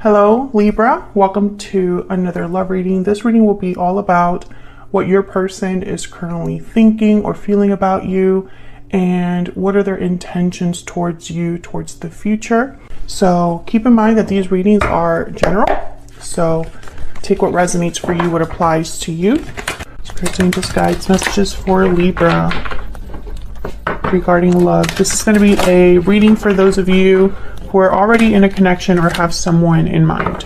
Hello, Libra. Welcome to another love reading. This reading will be all about what your person is currently thinking or feeling about you and what are their intentions towards you, towards the future. So keep in mind that these readings are general. So take what resonates for you, what applies to you. Spirit, angels, guides, messages for Libra regarding love. This is going to be a reading for those of you who are already in a connection or have someone in mind.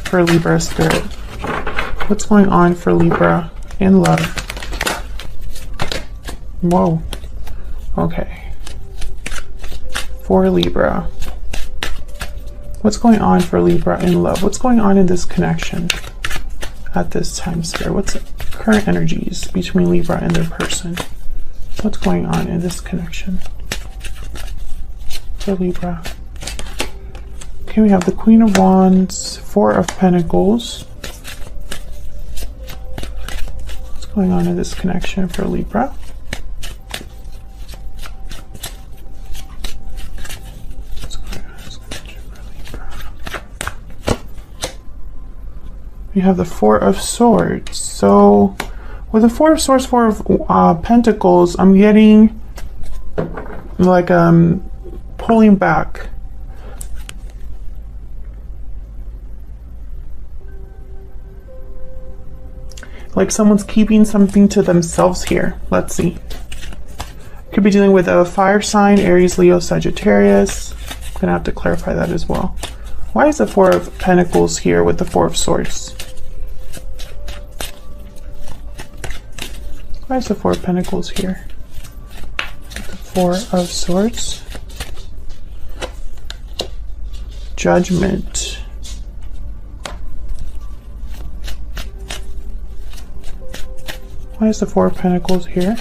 For Libra spirit, what's going on for Libra in love? Whoa. Okay. For Libra, what's going on for Libra in love? What's going on in this connection at this time, spirit? What's the current energies between Libra and their person? What's going on in this connection for Libra? Okay, we have the Queen of Wands, Four of Pentacles. What's going on in this connection for Libra? What's going on in this connection for Libra? We have the Four of Swords. So with the Four of Swords, Four of Pentacles, I'm getting like pulling back. Like someone's keeping something to themselves here. Let's see. Could be dealing with a fire sign, Aries, Leo, Sagittarius. I'm gonna have to clarify that as well. Why is the Four of Pentacles here with the Four of Swords? Why is the Four of Pentacles here? The Four of Swords. Judgment. Why is the Four of Pentacles here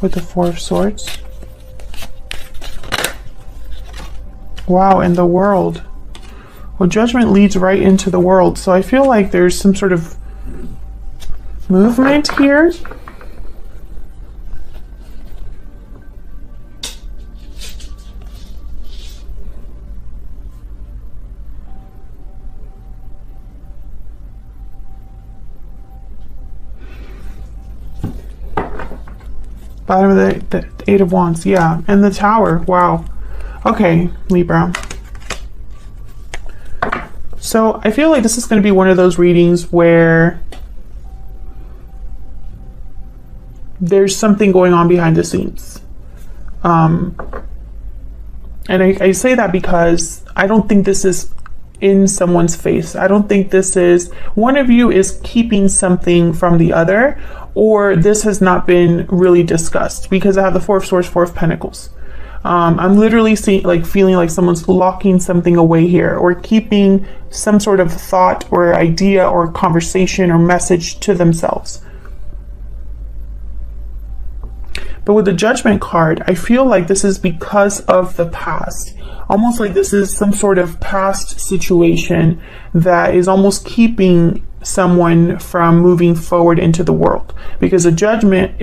with the Four of Swords? Wow, and the World. Well, Judgment leads right into the World. So I feel like there's some sort of movement here. Bottom of the Eight of Wands, yeah, and the Tower. Wow. Okay, Libra. So I feel like this is going to be one of those readings where there's something going on behind the scenes. And I say that because I don't think this is in someone's face. I don't think this is, one of you is keeping something from the other, or this has not been really discussed, because I have the Four of Swords, Four of Pentacles. I'm literally feeling like someone's locking something away here, or keeping some sort of thought or idea or conversation or message to themselves. But with the Judgment card, I feel like this is because of the past. Almost like this is some sort of past situation that is almost keeping someone from moving forward into the world. Because the Judgment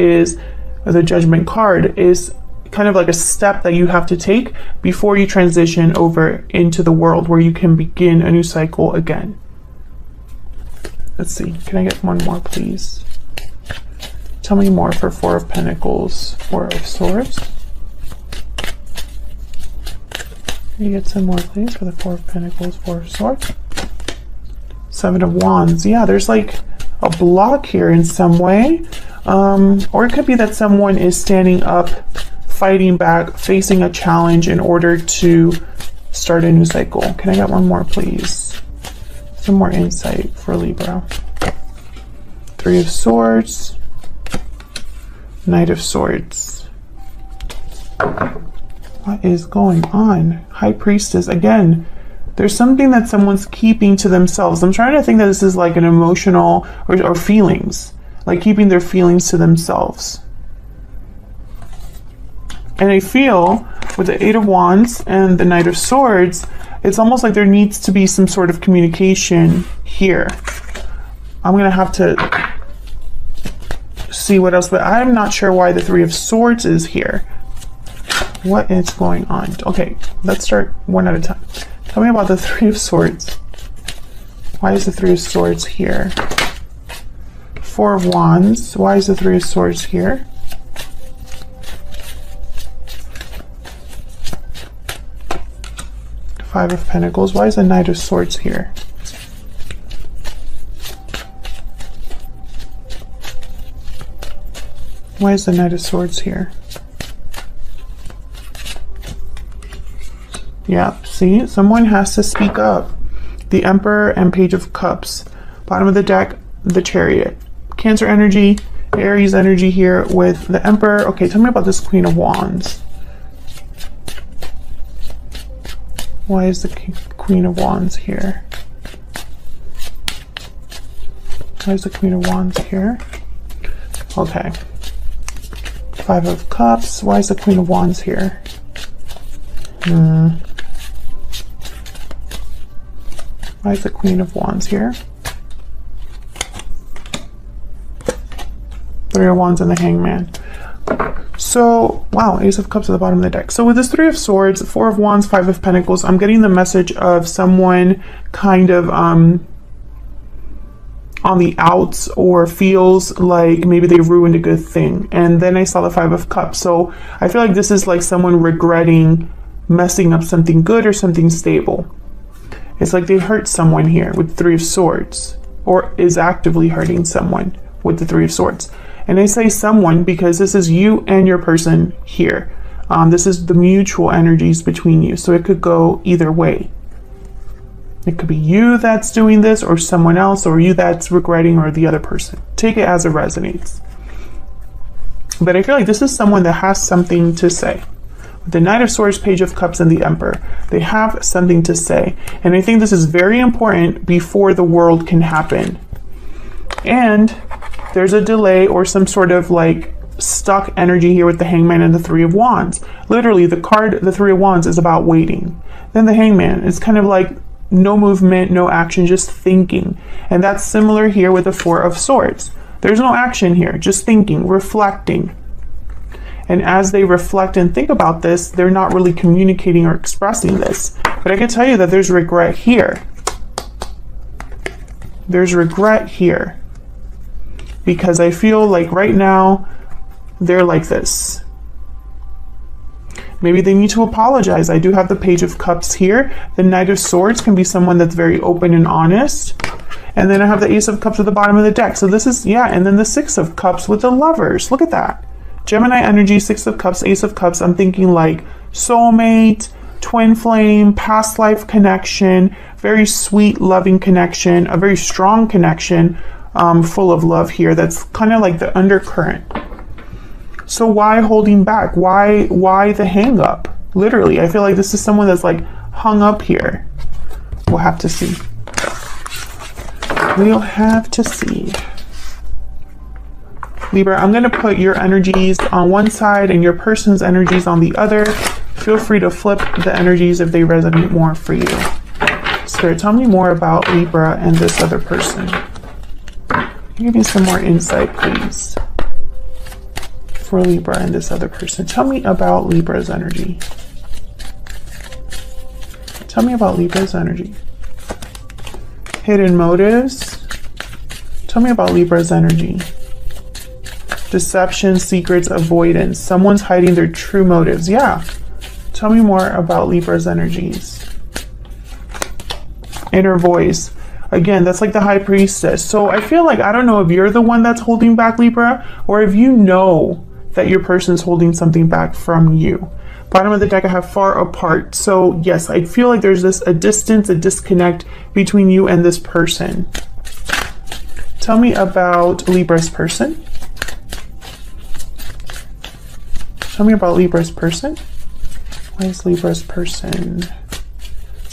card is kind of like a step that you have to take before you transition over into the world, where you can begin a new cycle again. Let's see. Can I get one more, please? Tell me more for Four of Pentacles, Four of Swords. Can you get some more, please, for the Four of Pentacles, Four of Swords? Seven of Wands. Yeah, there's like a block here in some way. Or it could be that someone is standing up, fighting back, facing a challenge in order to start a new cycle. Can I get one more, please? Some more insight for Libra. Three of Swords. Knight of Swords. What is going on? High Priestess. Again, there's something that someone's keeping to themselves. I'm trying to think that this is like an emotional or feelings, like keeping their feelings to themselves. And I feel with the Eight of Wands and the Knight of Swords, it's almost like there needs to be some sort of communication here. I'm going to have to see what else, but I'm not sure why the Three of Swords is here. What is going on? Okay, let's start one at a time. Tell me about the Three of Swords. Why is the Three of Swords here? Four of Wands. Why is the Three of Swords here? Five of Pentacles. Why is the Knight of Swords here? Why is the Knight of Swords here? Yeah, see? Someone has to speak up. The Emperor and Page of Cups. Bottom of the deck, the Chariot. Cancer energy, Aries energy here with the Emperor. Okay, tell me about this Queen of Wands. Why is the Queen of Wands here? Why is the Queen of Wands here? Okay. Five of Cups. Why is the Queen of Wands here? Why is the Queen of Wands here? Three of Wands and the Hangman. So, wow, Ace of Cups at the bottom of the deck. So with this Three of Swords, Four of Wands, Five of Pentacles, I'm getting the message of someone kind of on the outs, or feels like maybe they ruined a good thing. And then I saw the Five of Cups. So I feel like this is like someone regretting messing up something good or something stable. It's like they hurt someone here with Three of Swords, or is actively hurting someone with the Three of Swords. And I say someone because this is you and your person here. This is the mutual energies between you. So it could go either way. It could be you that's doing this, or someone else, or you that's regretting, or the other person. Take it as it resonates. But I feel like this is someone that has something to say. The Knight of Swords, Page of Cups, and the Emperor. They have something to say. And I think this is very important before the world can happen. And there's a delay or some sort of like stuck energy here with the Hangman and the Three of Wands. Literally, the card, the Three of Wands, is about waiting. Then the Hangman is kind of like no movement, no action, just thinking. And that's similar here with the Four of Swords. There's no action here, just thinking, reflecting. And as they reflect and think about this, they're not really communicating or expressing this. But I can tell you that there's regret here. There's regret here. Because I feel like right now, they're like this. Maybe they need to apologize. I do have the Page of Cups here. The Knight of Swords can be someone that's very open and honest. And then I have the Ace of Cups at the bottom of the deck. So this is, yeah, and then the Six of Cups with the Lovers. Look at that. Gemini energy, Six of Cups, Ace of Cups. I'm thinking like soulmate, twin flame, past life connection, very sweet, loving connection, a very strong connection, full of love here. That's kind of like the undercurrent. So why holding back? Why the hang up? Literally, I feel like this is someone that's like hung up here. We'll have to see. We'll have to see. Libra, I'm going to put your energies on one side and your person's energies on the other. Feel free to flip the energies if they resonate more for you. Spirit, tell me more about Libra and this other person. Give me some more insight, please. For Libra and this other person. Tell me about Libra's energy. Tell me about Libra's energy. Hidden motives. Tell me about Libra's energy. Deception, secrets, avoidance. Someone's hiding their true motives. Yeah. Tell me more about Libra's energies. Inner voice. Again, that's like the High Priestess. So I feel like, I don't know if you're the one that's holding back, Libra, or if you know that your person's holding something back from you. Bottom of the deck, I have far apart. So yes, I feel like there's a distance, a disconnect between you and this person. Tell me about Libra's person. Tell me about Libra's person. Why is Libra's person?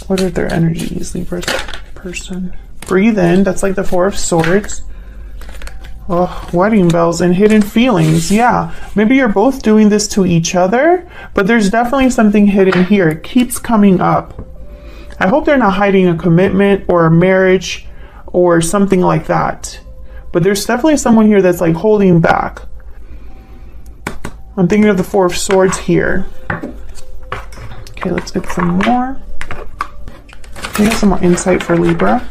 What are their energies? Libra's person. Breathe in. That's like the Four of Swords. Oh, wedding bells and hidden feelings. Yeah, maybe you're both doing this to each other, but there's definitely something hidden here. It keeps coming up. I hope they're not hiding a commitment or a marriage or something like that. But there's definitely someone here that's like holding back. I'm thinking of the Four of Swords here. Okay, let's get some more. Can I get some more insight for Libra?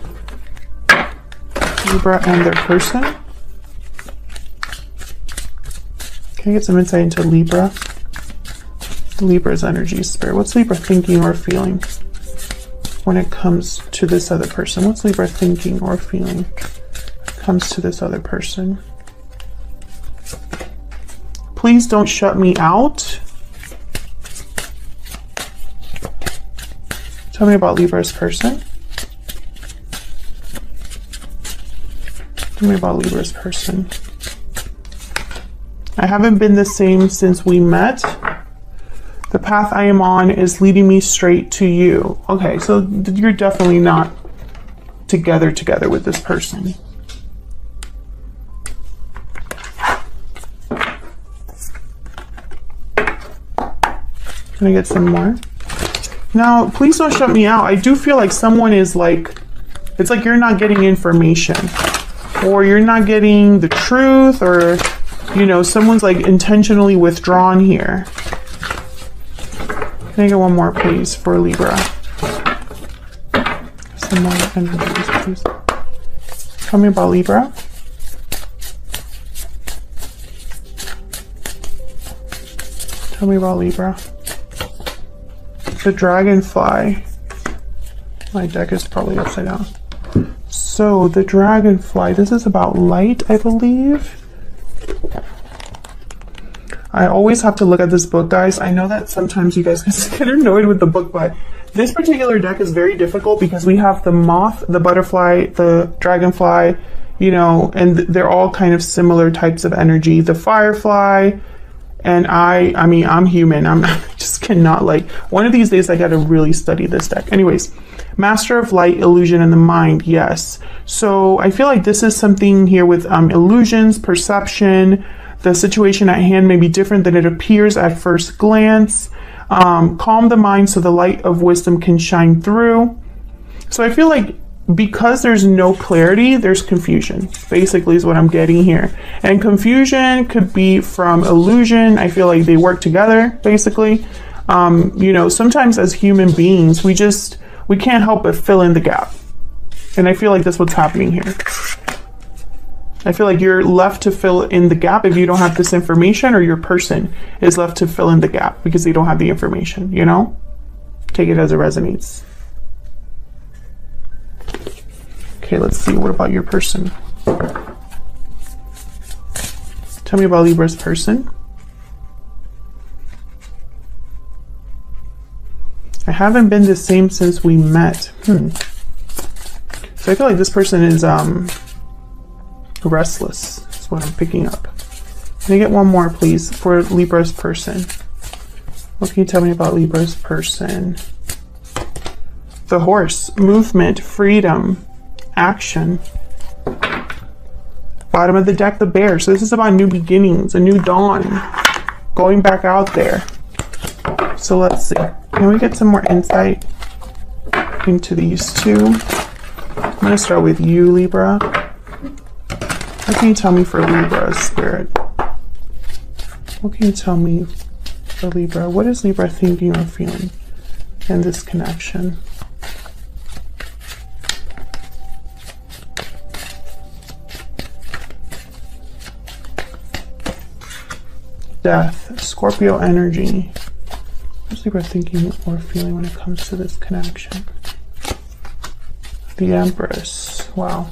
Libra and their person. Can I get some insight into Libra? Libra's energy, spirit. What's Libra thinking or feeling when it comes to this other person? What's Libra thinking or feeling when it comes to this other person? Please don't shut me out. Tell me about Libra's person. Tell me about Libra's person. I haven't been the same since we met. The path I am on is leading me straight to you. Okay, so you're definitely not together with this person. Can I get some more? Now, please don't shut me out. I do feel like someone is like, it's like you're not getting information, or you're not getting the truth, or, you know, someone's like intentionally withdrawn here. Can I get one more, please, for Libra? Some more energies, please. Tell me about Libra. Tell me about Libra. The dragonfly. My deck is probably upside down. So, the dragonfly. This is about light, I believe. I always have to look at this book, guys. I know that sometimes you guys get annoyed with the book, but this particular deck is very difficult because we have the moth, the butterfly, the dragonfly, you know, and they're all kind of similar types of energy. The firefly, and I mean, I'm human. I just cannot, like, one of these days I got to really study this deck. Anyways, Master of Light, Illusion, and the Mind. Yes. So I feel like this is something here with illusions, perception. The situation at hand may be different than it appears at first glance. Calm the mind so the light of wisdom can shine through. So I feel like because there's no clarity, there's confusion, basically is what I'm getting here. And confusion could be from illusion. I feel like they work together, basically. You know, sometimes as human beings, we can't help but fill in the gap. And I feel like that's what's happening here. I feel like you're left to fill in the gap if you don't have this information, or your person is left to fill in the gap because they don't have the information, you know? Take it as it resonates. Okay, let's see. What about your person? Tell me about Libra's person. I haven't been the same since we met. So I feel like this person is restless. That's what I'm picking up. Can I get one more, please, for Libra's person? What can you tell me about Libra's person? The horse, movement, freedom, action. Bottom of the deck, the bear. So this is about new beginnings, a new dawn, going back out there. So let's see. Can we get some more insight into these two? I'm going to start with you, Libra. What can you tell me for Libra, Spirit? What can you tell me for Libra? What is Libra thinking or feeling in this connection? Death, Scorpio energy. What's Libra thinking or feeling when it comes to this connection? The Empress. Wow.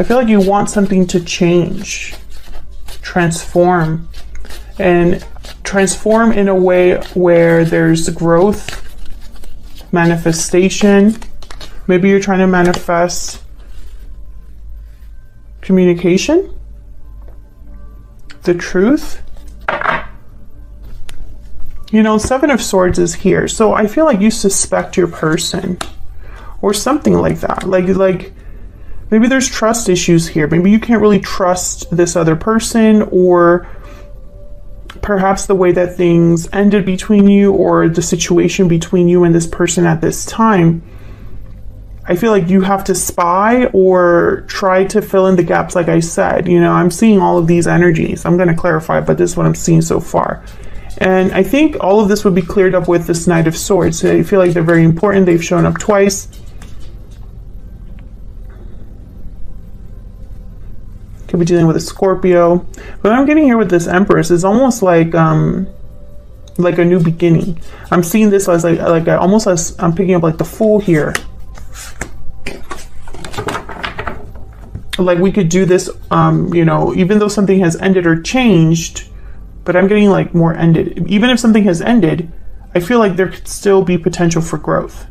I feel like you want something to change, transform, and transform in a way where there's growth, manifestation. Maybe you're trying to manifest communication, the truth. You know, Seven of Swords is here. So I feel like you suspect your person or something like that. Like maybe there's trust issues here. Maybe you can't really trust this other person, or perhaps the way that things ended between you, or the situation between you and this person at this time. I feel like you have to spy or try to fill in the gaps, like I said. You know, I'm seeing all of these energies. I'm going to clarify, but this is what I'm seeing so far. And I think all of this would be cleared up with this Knight of Swords. I feel like they're very important. They've shown up twice. Could be dealing with a Scorpio. But I'm getting here with this Empress, it's almost like a new beginning. I'm seeing this as almost as I'm picking up like the Fool here. Like we could do this, you know, even though something has ended or changed, but I'm getting like more ended. Even if something has ended, I feel like there could still be potential for growth.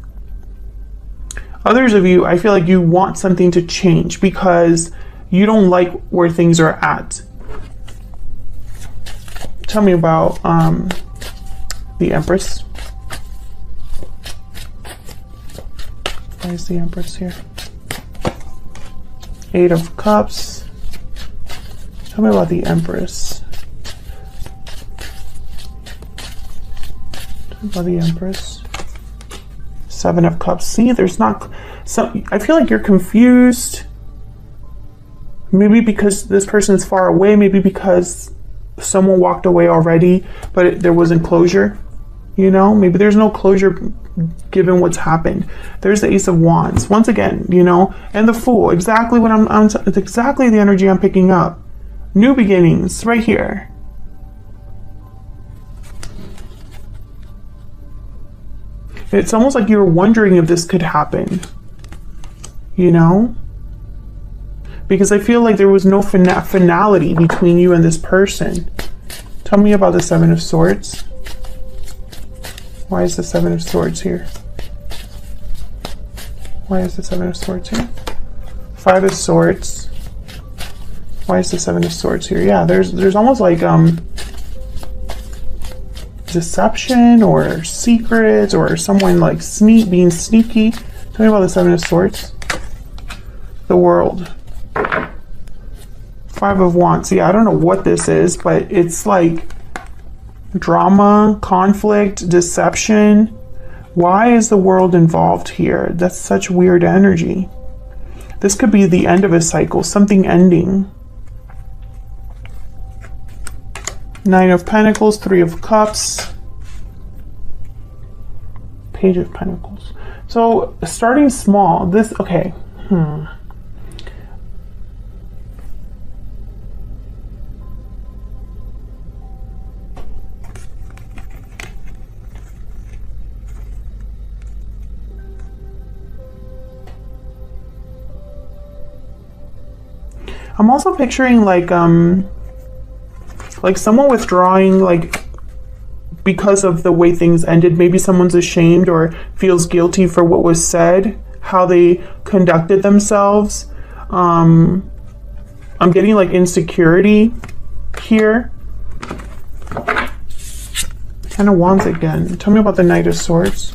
Others of you, I feel like you want something to change because you don't like where things are at. Tell me about the Empress. Why is the Empress here? Eight of Cups. Tell me about the Empress. Tell me about the Empress. Seven of Cups. See, there's not... So I feel like you're confused. Maybe because this person is far away. Maybe because someone walked away already, but there wasn't closure. You know, maybe there's no closure given what's happened. There's the Ace of Wands once again, you know, and the Fool. Exactly what it's exactly the energy I'm picking up. New beginnings right here. It's almost like you were wondering if this could happen, you know, because I feel like there was no finality between you and this person. Tell me about the Seven of Swords. Why is the Seven of Swords here? Why is the Seven of Swords here? Five of Swords. Why is the Seven of Swords here? Yeah, there's almost like deception or secrets or someone like being sneaky. Tell me about the Seven of Swords. The World. Five of Wands. Yeah, I don't know what this is, but it's like drama, conflict, deception. Why is the World involved here? That's such weird energy. This could be the end of a cycle, something ending. Nine of Pentacles, Three of Cups, Page of Pentacles. So starting small, this, okay. I'm also picturing like someone withdrawing, like because of the way things ended. Maybe someone's ashamed or feels guilty for what was said, how they conducted themselves. I'm getting like insecurity here. Ten of Wands again. Tell me about the Knight of Swords.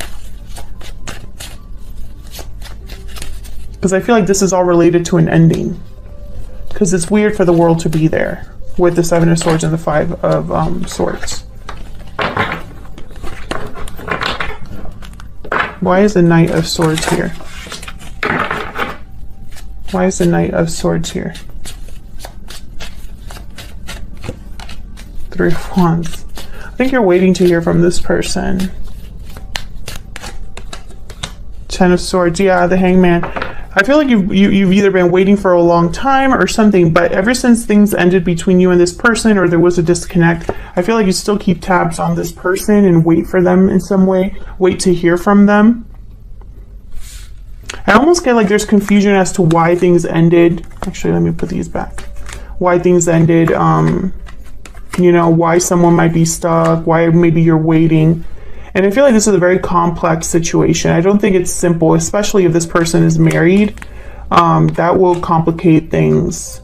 Because I feel like this is all related to an ending. Because it's weird for the World to be there with the Seven of Swords and the Five of Swords. Why is the Knight of Swords here? Why is the Knight of Swords here? Three of Wands. I think you're waiting to hear from this person. Ten of Swords. Yeah, the Hangman. I feel like you've either been waiting for a long time or something, but ever since things ended between you and this person, or there was a disconnect, I feel like you still keep tabs on this person and wait for them in some way, wait to hear from them. I almost get like there's confusion as to why things ended. Actually, let me put these back. Why things ended, you know, why someone might be stuck, why maybe you're waiting. And I feel like this is a very complex situation. I don't think it's simple, especially if this person is married. That will complicate things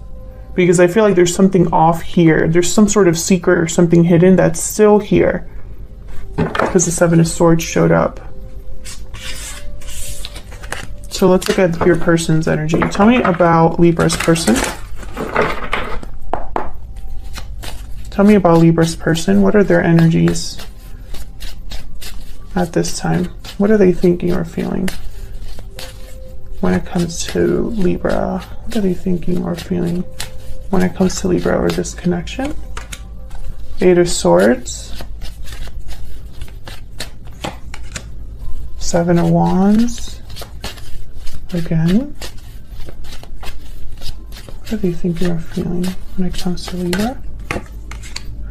because I feel like there's something off here. There's some sort of secret or something hidden that's still here because the Seven of Swords showed up. So let's look at your person's energy. Tell me about Libra's person. Tell me about Libra's person. What are their energies at this time? What are they thinking or feeling when it comes to Libra? What are they thinking or feeling when it comes to Libra or this connection? Eight of Swords. Seven of Wands. Again. What do they think you're feeling when it comes to Libra? I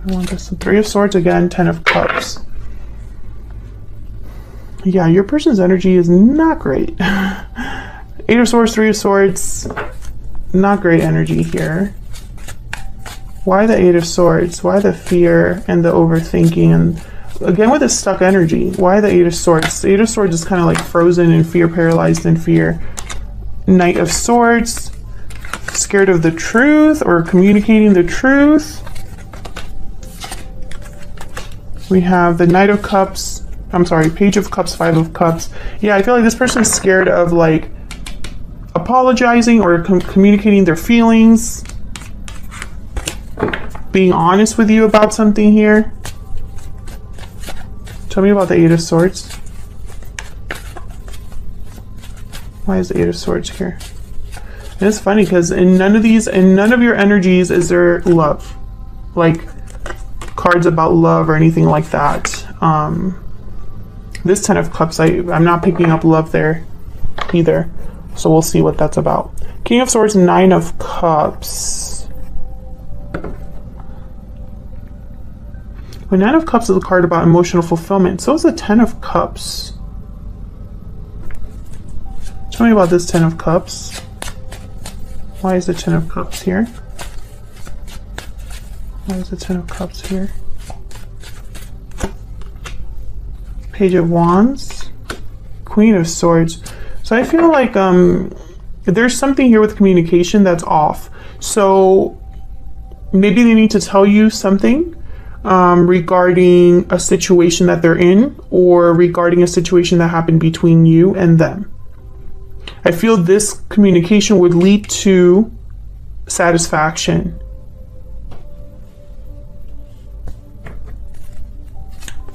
want this. Three of Swords again. 10 of Cups. Yeah, your person's energy is not great. Eight of Swords, Three of Swords. Not great energy here. Why the Eight of Swords? Why the fear and the overthinking? And again with the stuck energy. Why the Eight of Swords? The Eight of Swords is kind of like frozen in fear, paralyzed in fear. Knight of Swords. Scared of the truth or communicating the truth. We have the Knight of Cups. I'm sorry, Page of Cups, Five of Cups. Yeah, I feel like this person's scared of like apologizing or communicating their feelings. Being honest with you about something here. Tell me about the Eight of Swords. Why is the Eight of Swords here? And it's funny because in none of your energies is there love. Like cards about love or anything like that. This 10 of Cups, I'm not picking up love there either. So we'll see what that's about. King of Swords, Nine of Cups. Well, Nine of Cups is a card about emotional fulfillment. So is the 10 of Cups. Tell me about this 10 of Cups. Why is the 10 of Cups here? Why is the 10 of Cups here? Page of Wands. Queen of Swords. So I feel like there's something here with communication that's off. So maybe they need to tell you something regarding a situation that they're in or regarding a situation that happened between you and them. I feel this communication would lead to satisfaction.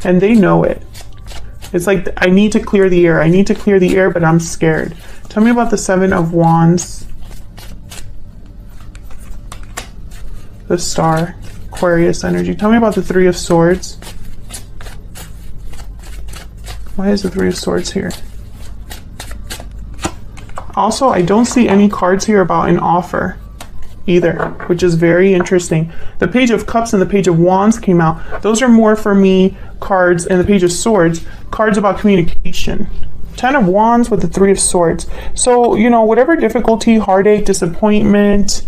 And they know it. It's like, I need to clear the air. I need to clear the air, but I'm scared. Tell me about the Seven of Wands. The Star. Aquarius energy. Tell me about the Three of Swords. Why is the Three of Swords here? Also, I don't see any cards here about an offer either, which is very interesting. The Page of Cups and the Page of Wands came out. Those are more for me cards, and the Page of Swords, cards about communication. 10 of Wands with the Three of Swords. So, you know, whatever difficulty, heartache, disappointment,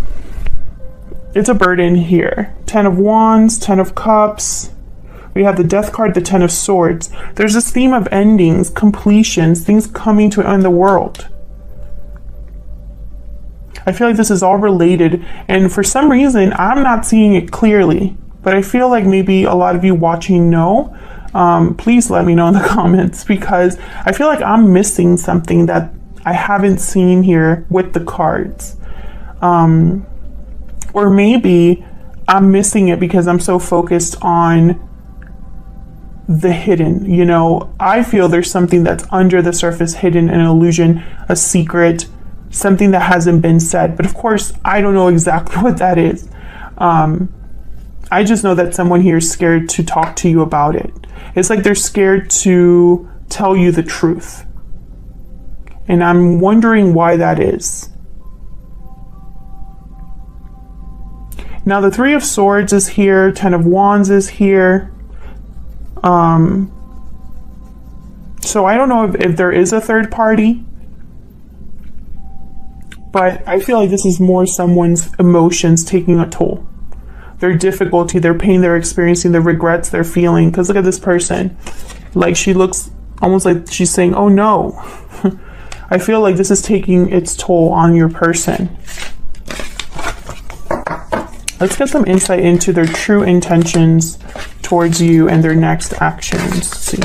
it's a burden here. 10 of Wands, 10 of Cups. We have the Death card, the 10 of Swords. There's this theme of endings, completions, things coming to end the world. I feel like this is all related, and for some reason, I'm not seeing it clearly, but I feel like maybe a lot of you watching know. Please let me know in the comments, because I feel like I'm missing something that I haven't seen here with the cards. Or maybe I'm missing it because I'm so focused on the hidden. You know, I feel there's something that's under the surface, hidden, an illusion, a secret, something that hasn't been said. But of course, I don't know exactly what that is. I just know that someone here is scared to talk to you about it. It's like they're scared to tell you the truth. And I'm wondering why that is. Now the Three of Swords is here, 10 of Wands is here. So I don't know if there is a third party, but I feel like this is more someone's emotions taking a toll. Their difficulty, their pain they're experiencing, the regrets they're feeling. Because look at this person. Like, she looks almost like she's saying, oh no. I feel like this is taking its toll on your person. Let's get some insight into their true intentions towards you and their next actions. Let's see.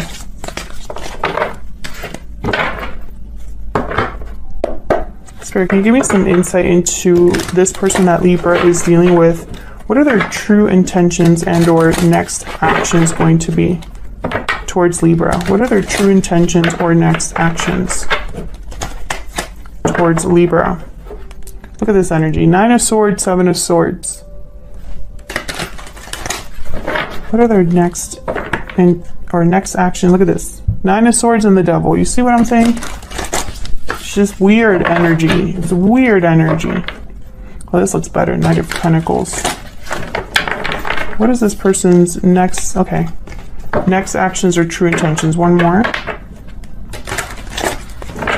Spirit, can you give me some insight into this person that Libra is dealing with? What are their true intentions and or next actions going to be towards Libra? What are their true intentions or next actions towards Libra? Look at this energy. 9 of Swords, 7 of Swords. What are their next And our next action, look at this. 9 of Swords and the Devil. You see what I'm saying? It's just weird energy. It's weird energy. Well, this looks better. Knight of Pentacles. What is this person's next? Okay. Next actions or true intentions. One more.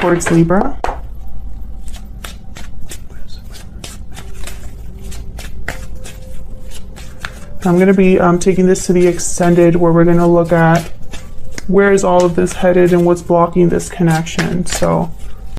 Towards Libra. I'm going to be taking this to the extended, where we're going to look at where is all of this headed and what's blocking this connection. So